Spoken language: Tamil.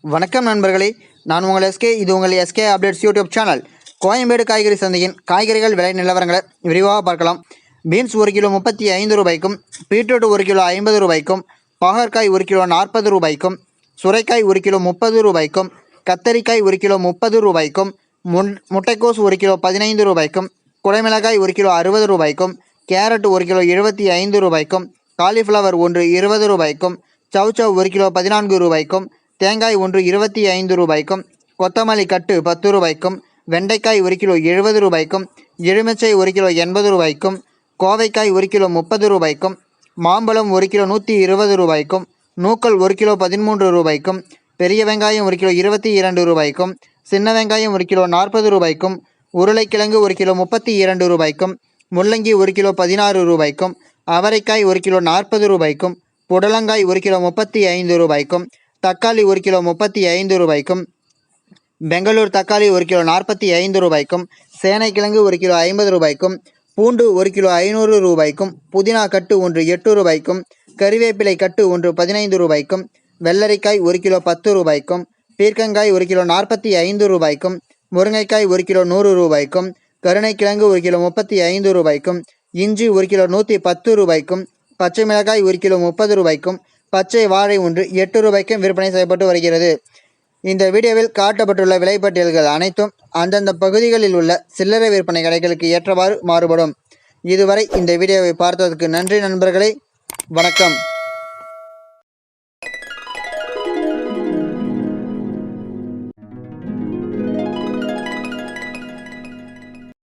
வணக்கம் நண்பர்களே, நான் உங்கள் எஸ்கே. இது உங்கள் SK updates YouTube channel. Koyambedu காய்கறி சந்தையின் காய்கறிகள் விலை நிலவரங்களை விரிவாக பார்க்கலாம். பீன்ஸ் 1 கிலோ 35 ரூபாய்க்கும், பீட்ரூட் 1 கிலோ 50 ரூபாய்க்கும், பாகற்காய் 1 கிலோ 40 ரூபாய்க்கும், சுரைக்காய் 1 கிலோ 30 ரூபாய்க்கும், கத்தரிக்காய் 1 கிலோ 30 ரூபாய்க்கும், முட்டைக்கோஸ் 1 கிலோ 15 ரூபாய்க்கும், குடைமிளகாய் 1 கிலோ 60 ரூபாய்க்கும், கேரட் 1 கிலோ 75 ரூபாய்க்கும், காலிஃப்ளவர் 1 20 ரூபாய்க்கும், சவுச்சவ் 1 கிலோ 14 ரூபாய்க்கும், தேங்காய் 1 25 ரூபாய்க்கும், கொத்தமல்லி கட்டு 10 ரூபாய்க்கும், வெண்டைக்காய் 1 கிலோ 70 ரூபாய்க்கும், எலுமிச்சை 1 கிலோ 80 ரூபாய்க்கும், கோவைக்காய் 1 கிலோ 30 ரூபாய்க்கும், மாம்பழம் 1 கிலோ 120 ரூபாய்க்கும், நூக்கல் 1 கிலோ 13 ரூபாய்க்கும், பெரிய வெங்காயம் 1 கிலோ 22 ரூபாய்க்கும், சின்ன வெங்காயம் 1 கிலோ 40 ரூபாய்க்கும், உருளைக்கிழங்கு 1 கிலோ 32 ரூபாய்க்கும், முள்ளங்கி 1 கிலோ 16 ரூபாய்க்கும், அவரைக்காய் 1 கிலோ 40 ரூபாய்க்கும், புடலங்காய் 1 கிலோ 35 ரூபாய்க்கும், தக்காளி 1 கிலோ 35 ரூபாய்க்கும், பெங்களூர் தக்காளி 1 கிலோ 45 ரூபாய்க்கும், சேனைக்கிழங்கு 1 கிலோ 50 ரூபாய்க்கும், பூண்டு 1 கிலோ 500 ரூபாய்க்கும், புதினா கட்டு 1 8 ரூபாய்க்கும், கறிவேப்பிலை கட்டு 1 15 ரூபாய்க்கும், வெள்ளரிக்காய் 1 கிலோ 10 ரூபாய்க்கும், பீர்க்கங்காய் 1 கிலோ 45 ரூபாய்க்கும், முருங்கைக்காய் 1 கிலோ 100 ரூபாய்க்கும், கருணைக்கிழங்கு 1 கிலோ 35 ரூபாய்க்கும், இஞ்சி 1 கிலோ 110 ரூபாய்க்கும், பச்சை மிளகாய் 1 கிலோ 30 ரூபாய்க்கும், பச்சை வாழை 8 ரூபாய்க்கும் விற்பனை செய்யப்பட்டு வருகிறது. இந்த வீடியோவில் காட்டப்பட்டுள்ள விலைப்பட்டியல்கள் அனைத்தும் அந்தந்த பகுதிகளில் உள்ள சில்லறை விற்பனை கடைகளுக்கு ஏற்றவாறு மாறுபடும். இதுவரை இந்த வீடியோவை பார்த்ததற்கு நன்றி நண்பர்களே. வணக்கம்.